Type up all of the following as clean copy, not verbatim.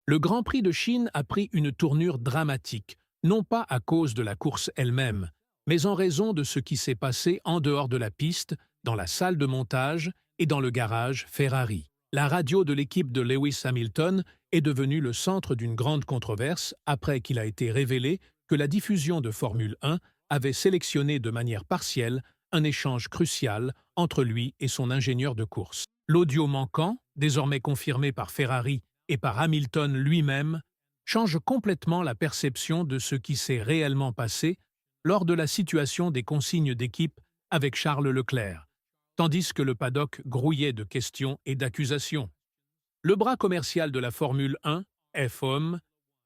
Le Grand Prix de Chine a pris une tournure dramatique, non pas à cause de la course elle-même, mais en raison de ce qui s'est passé en dehors de la piste, dans la salle de montage et dans le garage Ferrari. La radio de l'équipe de Lewis Hamilton est devenue le centre d'une grande controverse après qu'il a été révélé que la diffusion de Formule 1 avait sélectionné de manière partielle un échange crucial entre lui et son ingénieur de course. L'audio manquant, désormais confirmé par Ferrari et par Hamilton lui-même, change complètement la perception de ce qui s'est réellement passé lors de la situation des consignes d'équipe avec Charles Leclerc, tandis que le paddock grouillait de questions et d'accusations. Le bras commercial de la Formule 1, FOM,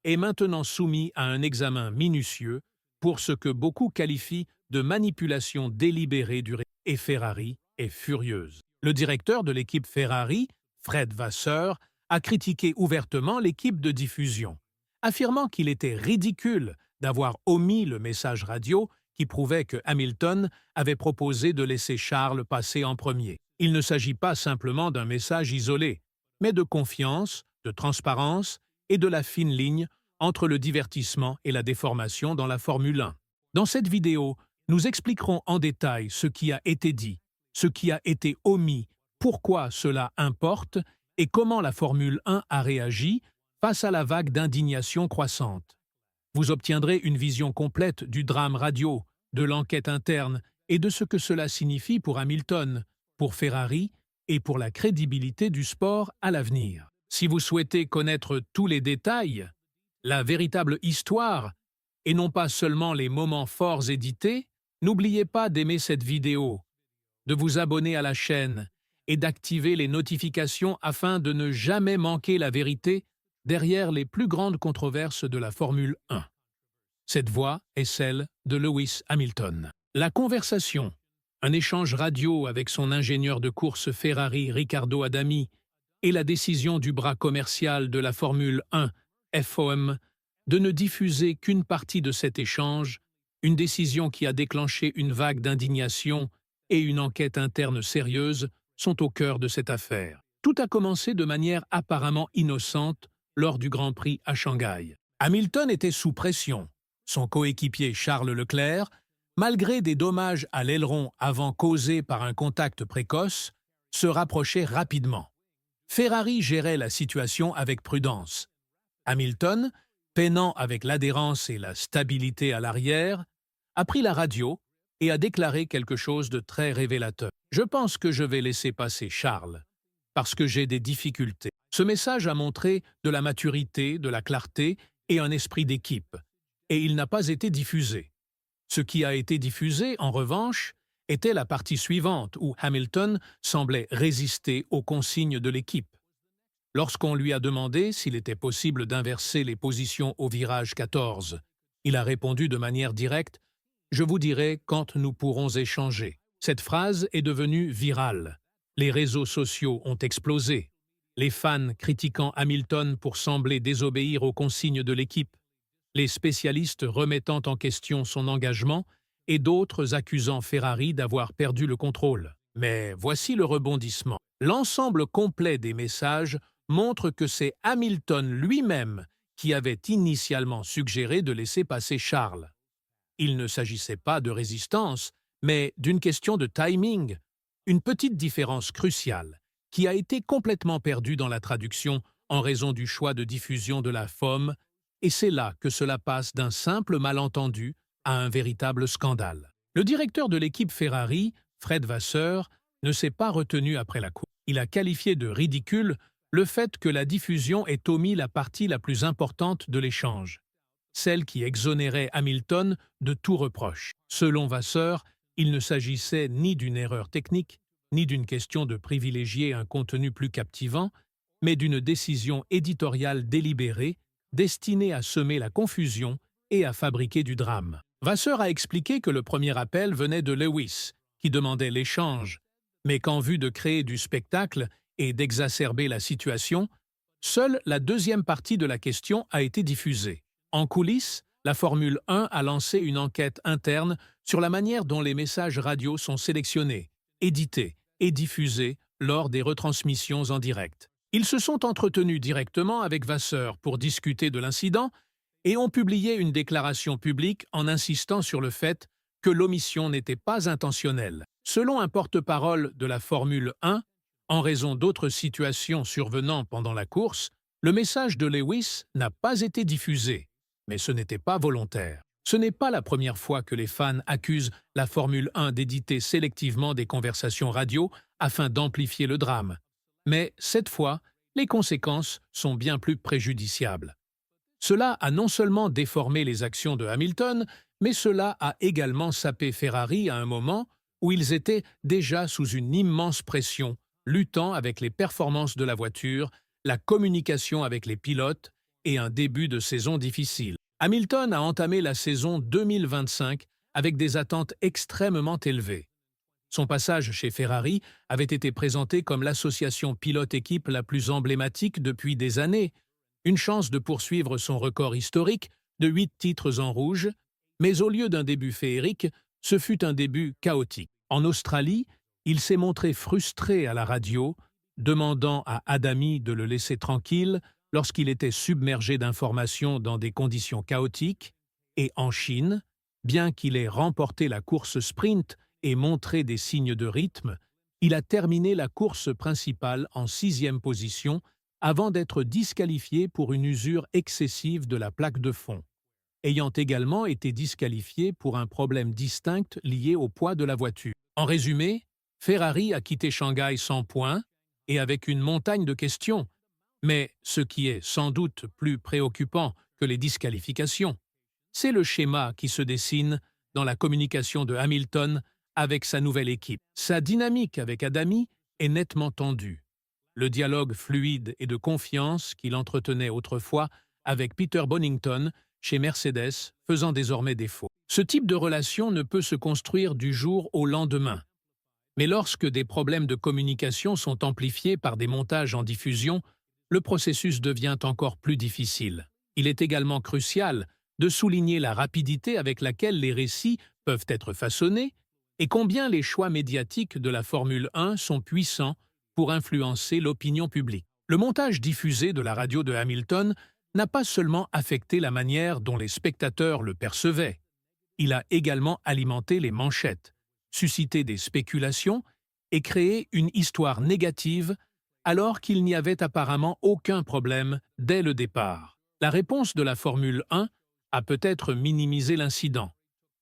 est maintenant soumis à un examen minutieux pour ce que beaucoup qualifient de manipulation délibérée du et Ferrari est furieuse. Le directeur de l'équipe Ferrari, Fred Vasseur, a critiqué ouvertement l'équipe de diffusion, affirmant qu'il était ridicule d'avoir omis le message radio qui prouvait que Hamilton avait proposé de laisser Charles passer en premier. Il ne s'agit pas simplement d'un message isolé, mais de confiance, de transparence et de la fine ligne entre le divertissement et la déformation dans la Formule 1. Dans cette vidéo, nous expliquerons en détail ce qui a été dit, ce qui a été omis, pourquoi cela importe et comment la Formule 1 a réagi face à la vague d'indignation croissante. Vous obtiendrez une vision complète du drame radio, de l'enquête interne et de ce que cela signifie pour Hamilton, pour Ferrari et pour la crédibilité du sport à l'avenir. Si vous souhaitez connaître tous les détails, la véritable histoire, et non pas seulement les moments forts édités, n'oubliez pas d'aimer cette vidéo, de vous abonner à la chaîne et d'activer les notifications afin de ne jamais manquer la vérité derrière les plus grandes controverses de la Formule 1. Cette voix est celle de Lewis Hamilton. La conversation, un échange radio avec son ingénieur de course Ferrari Riccardo Adami et la décision du bras commercial de la Formule 1, FOM, de ne diffuser qu'une partie de cet échange, une décision qui a déclenché une vague d'indignation et une enquête interne sérieuse, sont au cœur de cette affaire. Tout a commencé de manière apparemment innocente lors du Grand Prix à Shanghai. Hamilton était sous pression. Son coéquipier Charles Leclerc, malgré des dommages à l'aileron avant causés par un contact précoce, se rapprochait rapidement. Ferrari gérait la situation avec prudence. Hamilton, peinant avec l'adhérence et la stabilité à l'arrière, a pris la radio et a déclaré quelque chose de très révélateur. « Je pense que je vais laisser passer Charles, parce que j'ai des difficultés. » Ce message a montré de la maturité, de la clarté et un esprit d'équipe, et il n'a pas été diffusé. Ce qui a été diffusé, en revanche, était la partie suivante où Hamilton semblait résister aux consignes de l'équipe. Lorsqu'on lui a demandé s'il était possible d'inverser les positions au virage 14, il a répondu de manière directe « Je vous dirai quand nous pourrons échanger ». Cette phrase est devenue virale. Les réseaux sociaux ont explosé. Les fans critiquant Hamilton pour sembler désobéir aux consignes de l'équipe, les spécialistes remettant en question son engagement et d'autres accusant Ferrari d'avoir perdu le contrôle. Mais voici le rebondissement. L'ensemble complet des messages montre que c'est Hamilton lui-même qui avait initialement suggéré de laisser passer Charles. Il ne s'agissait pas de résistance, mais d'une question de timing, une petite différence cruciale qui a été complètement perdue dans la traduction en raison du choix de diffusion de la FOM, et c'est là que cela passe d'un simple malentendu à un véritable scandale. Le directeur de l'équipe Ferrari, Fred Vasseur, ne s'est pas retenu après la course. Il a qualifié de ridicule le fait que la diffusion ait omis la partie la plus importante de l'échange, celle qui exonérait Hamilton de tout reproche. Selon Vasseur, il ne s'agissait ni d'une erreur technique, ni d'une question de privilégier un contenu plus captivant, mais d'une décision éditoriale délibérée destinée à semer la confusion et à fabriquer du drame. Vasseur a expliqué que le premier appel venait de Lewis, qui demandait l'échange, mais qu'en vue de créer du spectacle et d'exacerber la situation, seule la deuxième partie de la question a été diffusée. En coulisses, la Formule 1 a lancé une enquête interne sur la manière dont les messages radio sont sélectionnés, édités et diffusés lors des retransmissions en direct. Ils se sont entretenus directement avec Vasseur pour discuter de l'incident et ont publié une déclaration publique en insistant sur le fait que l'omission n'était pas intentionnelle. Selon un porte-parole de la Formule 1, en raison d'autres situations survenant pendant la course, le message de Lewis n'a pas été diffusé, mais ce n'était pas volontaire. Ce n'est pas la première fois que les fans accusent la Formule 1 d'éditer sélectivement des conversations radio afin d'amplifier le drame. Mais cette fois, les conséquences sont bien plus préjudiciables. Cela a non seulement déformé les actions de Hamilton, mais cela a également sapé Ferrari à un moment où ils étaient déjà sous une immense pression, luttant avec les performances de la voiture, la communication avec les pilotes et un début de saison difficile. Hamilton a entamé la saison 2025 avec des attentes extrêmement élevées. Son passage chez Ferrari avait été présenté comme l'association pilote-équipe la plus emblématique depuis des années, une chance de poursuivre son record historique de 8 titres en rouge, mais au lieu d'un début féerique, ce fut un début chaotique. En Australie, il s'est montré frustré à la radio, demandant à Adami de le laisser tranquille lorsqu'il était submergé d'informations dans des conditions chaotiques, et en Chine, bien qu'il ait remporté la course sprint et montré des signes de rythme, il a terminé la course principale en 6e position avant d'être disqualifié pour une usure excessive de la plaque de fond, ayant également été disqualifié pour un problème distinct lié au poids de la voiture. En résumé, Ferrari a quitté Shanghai sans points et avec une montagne de questions, mais ce qui est sans doute plus préoccupant que les disqualifications, c'est le schéma qui se dessine dans la communication de Hamilton avec sa nouvelle équipe. Sa dynamique avec Adami est nettement tendue. Le dialogue fluide et de confiance qu'il entretenait autrefois avec Peter Bonington chez Mercedes faisant désormais défaut. Ce type de relation ne peut se construire du jour au lendemain. Mais lorsque des problèmes de communication sont amplifiés par des montages en diffusion, le processus devient encore plus difficile. Il est également crucial de souligner la rapidité avec laquelle les récits peuvent être façonnés et combien les choix médiatiques de la Formule 1 sont puissants pour influencer l'opinion publique. Le montage diffusé de la radio de Hamilton n'a pas seulement affecté la manière dont les spectateurs le percevaient. Il a également alimenté les manchettes, suscité des spéculations et créé une histoire négative alors qu'il n'y avait apparemment aucun problème dès le départ. La réponse de la Formule 1 a peut-être minimisé l'incident,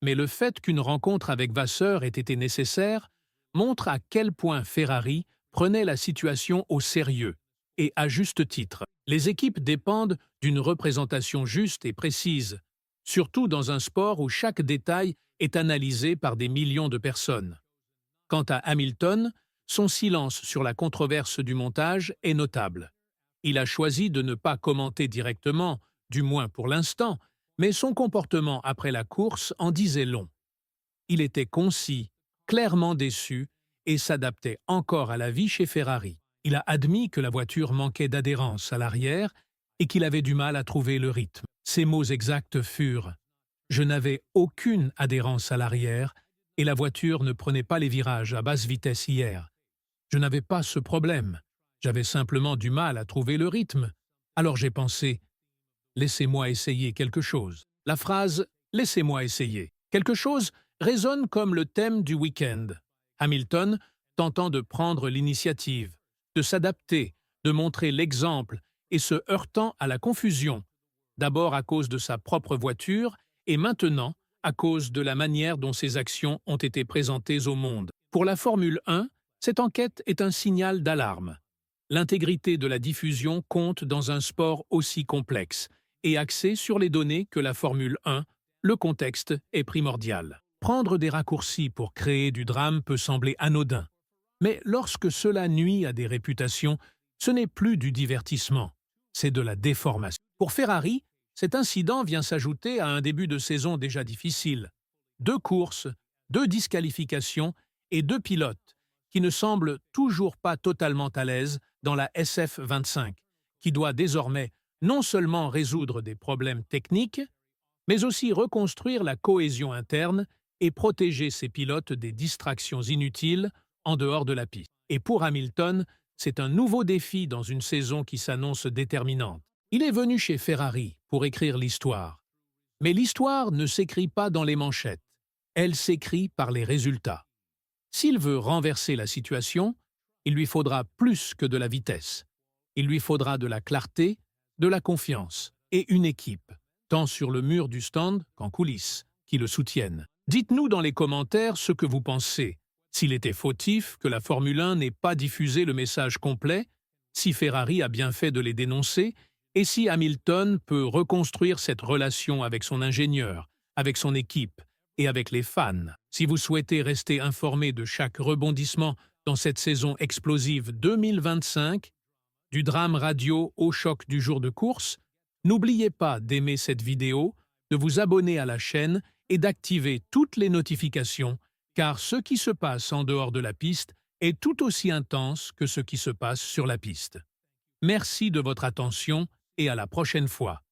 mais le fait qu'une rencontre avec Vasseur ait été nécessaire montre à quel point Ferrari prenait la situation au sérieux, et à juste titre. Les équipes dépendent d'une représentation juste et précise, surtout dans un sport où chaque détail est analysé par des millions de personnes. Quant à Hamilton, son silence sur la controverse du montage est notable. Il a choisi de ne pas commenter directement, du moins pour l'instant, mais son comportement après la course en disait long. Il était concis, clairement déçu et s'adaptait encore à la vie chez Ferrari. Il a admis que la voiture manquait d'adhérence à l'arrière et qu'il avait du mal à trouver le rythme. Ses mots exacts furent « Je n'avais aucune adhérence à l'arrière et la voiture ne prenait pas les virages à basse vitesse hier. Je n'avais pas ce problème. J'avais simplement du mal à trouver le rythme. Alors j'ai pensé « Laissez-moi essayer quelque chose ». La phrase « Laissez-moi essayer quelque chose » résonne comme le thème du week-end. Hamilton tentant de prendre l'initiative, de s'adapter, de montrer l'exemple et se heurtant à la confusion, d'abord à cause de sa propre voiture et maintenant à cause de la manière dont ses actions ont été présentées au monde. Pour la Formule 1, cette enquête est un signal d'alarme. L'intégrité de la diffusion compte dans un sport aussi complexe et axé sur les données que la Formule 1, le contexte est primordial. Prendre des raccourcis pour créer du drame peut sembler anodin, mais lorsque cela nuit à des réputations, ce n'est plus du divertissement, c'est de la déformation. Pour Ferrari, cet incident vient s'ajouter à un début de saison déjà difficile. 2 courses, 2 disqualifications et 2 pilotes qui ne semblent toujours pas totalement à l'aise dans la SF25, qui doit désormais non seulement résoudre des problèmes techniques, mais aussi reconstruire la cohésion interne et protéger ses pilotes des distractions inutiles en dehors de la piste. Et pour Hamilton, c'est un nouveau défi dans une saison qui s'annonce déterminante. Il est venu chez Ferrari pour écrire l'histoire. Mais l'histoire ne s'écrit pas dans les manchettes. Elle s'écrit par les résultats. S'il veut renverser la situation, il lui faudra plus que de la vitesse. Il lui faudra de la clarté, de la confiance et une équipe, tant sur le mur du stand qu'en coulisses, qui le soutiennent. Dites-nous dans les commentaires ce que vous pensez. S'il était fautif que la Formule 1 n'ait pas diffusé le message complet, si Ferrari a bien fait de les dénoncer, et si Hamilton peut reconstruire cette relation avec son ingénieur, avec son équipe et avec les fans. Si vous souhaitez rester informé de chaque rebondissement dans cette saison explosive 2025, du drame radio au choc du jour de course, n'oubliez pas d'aimer cette vidéo, de vous abonner à la chaîne et d'activer toutes les notifications, car ce qui se passe en dehors de la piste est tout aussi intense que ce qui se passe sur la piste. Merci de votre attention et à la prochaine fois.